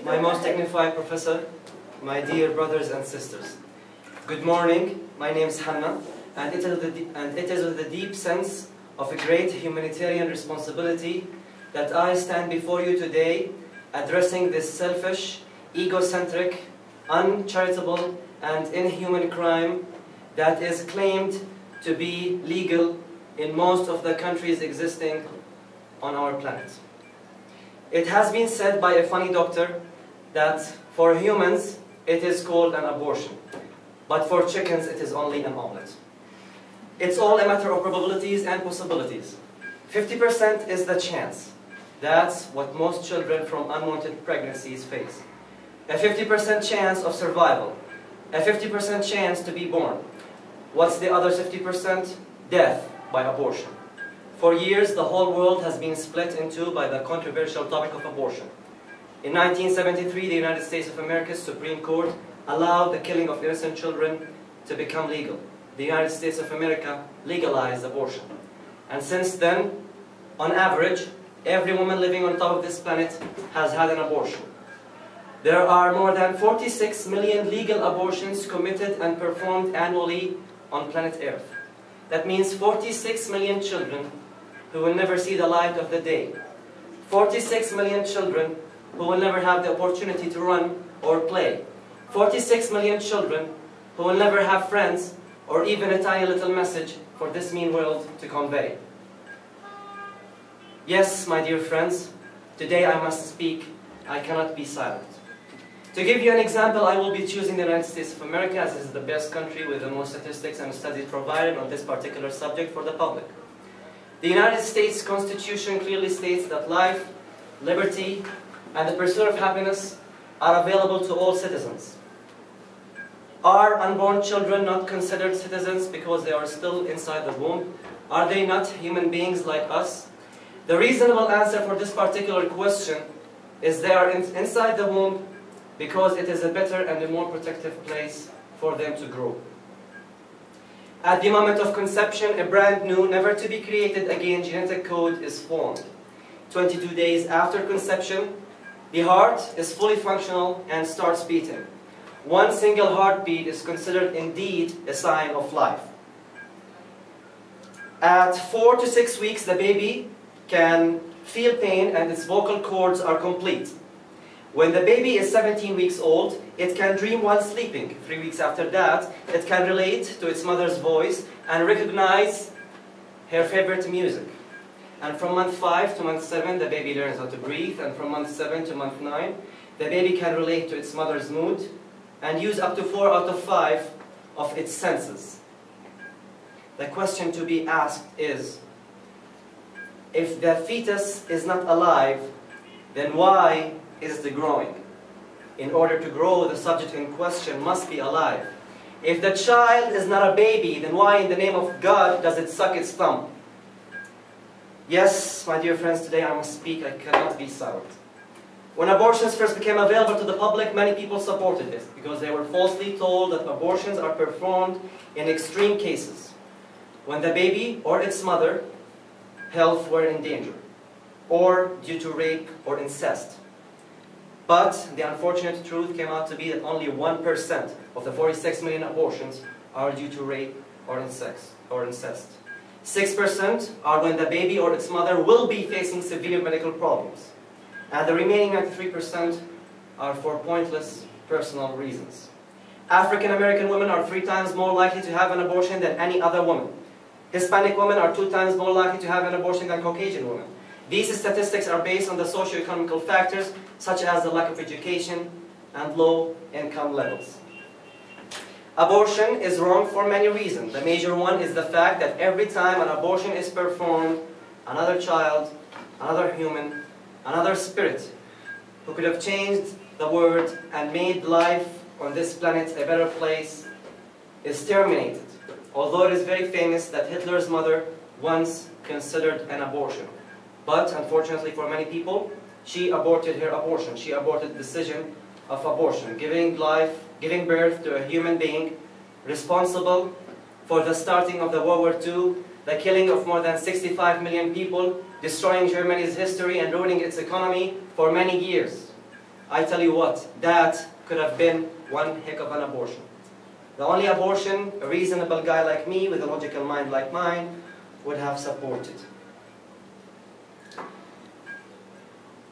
my most dignified professor, my dear brothers and sisters. Good morning, my name is Hanna, and it is with a deep sense of a great humanitarian responsibility that I stand before you today addressing this selfish, egocentric, uncharitable, and inhuman crime that is claimed to be legal in most of the countries existing on our planet. It has been said by a funny doctor that for humans it is called an abortion, but for chickens it is only an omelette. It's all a matter of probabilities and possibilities. 50% is the chance. That's what most children from unwanted pregnancies face. A 50% chance of survival. A 50% chance to be born. What's the other 50%? Death by abortion. For years, the whole world has been split in two by the controversial topic of abortion. In 1973, the United States of America's Supreme Court allowed the killing of innocent children to become legal. The United States of America legalized abortion. And since then, on average, every woman living on top of this planet has had an abortion. There are more than 46 million legal abortions committed and performed annually on planet Earth. That means 46 million children who will never see the light of the day. 46 million children who will never have the opportunity to run or play. 46 million children who will never have friends or even a tiny little message for this mean world to convey. Yes, my dear friends, today I must speak. I cannot be silent. To give you an example, I will be choosing the United States of America as this is the best country with the most statistics and studies provided on this particular subject for the public. The United States Constitution clearly states that life, liberty, and the pursuit of happiness are available to all citizens. Are unborn children not considered citizens because they are still inside the womb? Are they not human beings like us? The reasonable answer for this particular question is they are inside the womb because it is a better and a more protective place for them to grow. At the moment of conception, a brand new, never to be created again genetic code is formed. 22 days after conception, the heart is fully functional and starts beating. One single heartbeat is considered indeed a sign of life. At 4 to 6 weeks, the baby can feel pain and its vocal cords are complete. When the baby is 17 weeks old, it can dream while sleeping. 3 weeks after that, it can relate to its mother's voice and recognize her favorite music. And from month 5 to month 7, the baby learns how to breathe. And from month 7 to month 9, the baby can relate to its mother's mood and use up to 4 out of 5 of its senses. The question to be asked is, if the fetus is not alive, then why is it growing? In order to grow, the subject in question must be alive. If the child is not a baby, then why in the name of God does it suck its thumb? Yes, my dear friends, today I must speak. I cannot be silent. When abortions first became available to the public, many people supported this because they were falsely told that abortions are performed in extreme cases, when the baby or its mother health were in danger, or due to rape or incest. But the unfortunate truth came out to be that only 1% of the 46 million abortions are due to rape or incest. 6% are when the baby or its mother will be facing severe medical problems. And the remaining 93% are for pointless personal reasons. African American women are 3 times more likely to have an abortion than any other woman. Hispanic women are 2 times more likely to have an abortion than Caucasian women. These statistics are based on the socio-economical factors such as the lack of education and low income levels. Abortion is wrong for many reasons. The major one is the fact that every time an abortion is performed, another child, another human, another spirit who could have changed the world and made life on this planet a better place is terminated. Although it is very famous that Hitler's mother once considered an abortion. But unfortunately for many people, she aborted her abortion. She aborted the decision of abortion, giving birth to a human being responsible for the starting of the World War II, the killing of more than 65 million people, destroying Germany's history and ruining its economy for many years. I tell you what, that could have been one heck of an abortion. The only abortion a reasonable guy like me, with a logical mind like mine, would have supported.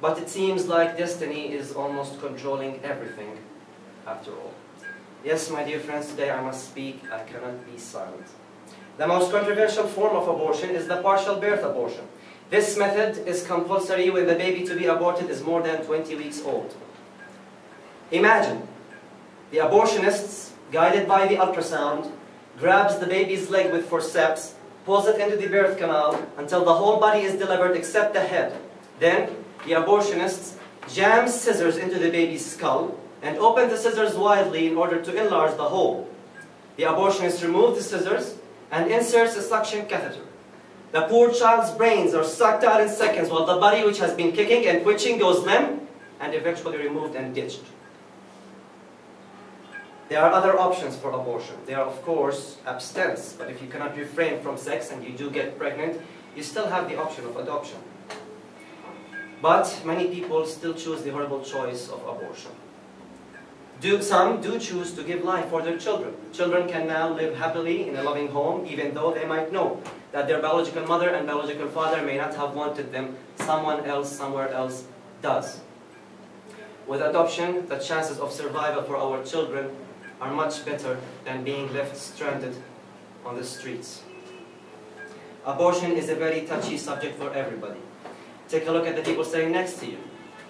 But it seems like destiny is almost controlling everything, after all. Yes, my dear friends, today I must speak, I cannot be silent. The most controversial form of abortion is the partial birth abortion. This method is compulsory when the baby to be aborted is more than 20 weeks old. Imagine, the abortionists, guided by the ultrasound, grabs the baby's leg with forceps, pulls it into the birth canal until the whole body is delivered except the head. Then, the abortionists jam scissors into the baby's skull and open the scissors widely in order to enlarge the hole. The abortionist removes the scissors and inserts a suction catheter. The poor child's brains are sucked out in seconds while the body, which has been kicking and twitching, goes limp and eventually removed and ditched. There are other options for abortion. They are, of course, abstinence. But if you cannot refrain from sex and you do get pregnant, you still have the option of adoption. But many people still choose the horrible choice of abortion. Some do choose to give life for their children. Children can now live happily in a loving home, even though they might know that their biological mother and biological father may not have wanted them. Someone else, somewhere else, does. With adoption, the chances of survival for our children are much better than being left stranded on the streets. Abortion is a very touchy subject for everybody. Take a look at the people sitting next to you.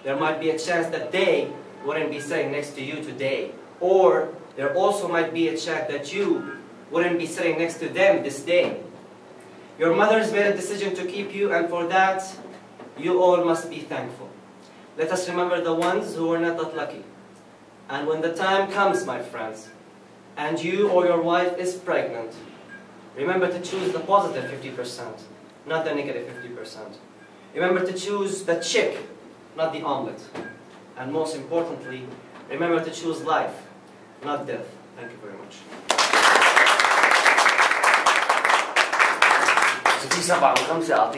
There might be a chance that they wouldn't be sitting next to you today. Or there also might be a chance that you wouldn't be sitting next to them this day. Your mother's made a decision to keep you, and for that, you all must be thankful. Let us remember the ones who were not that lucky. And when the time comes, my friends, and you or your wife is pregnant, remember to choose the positive 50%, not the negative 50%. Remember to choose the chick, not the omelet. And most importantly, remember to choose life, not death. Thank you very much.实际上，把我们讲的。